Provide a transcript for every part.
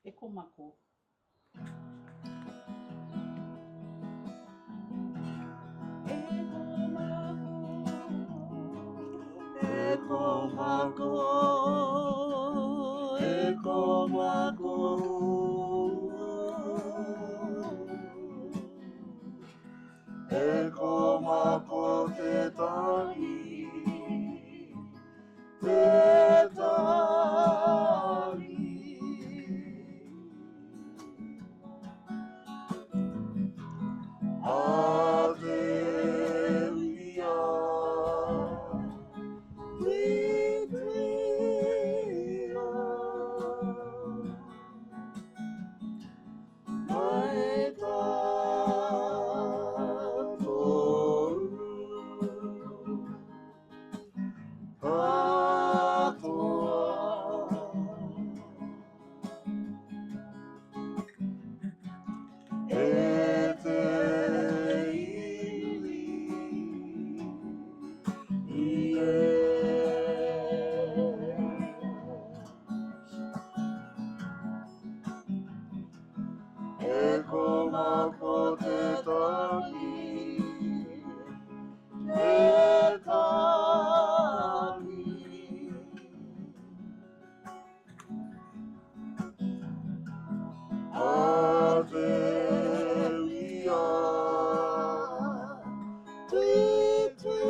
E Komako. E Komako, e Komako, e Komako te tangi, te tangi. A te huia, tuituia, mai tātou, katoa. E te e Komako te tangi, te tangi. A te huia, tuituia,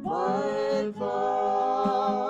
mai tātou.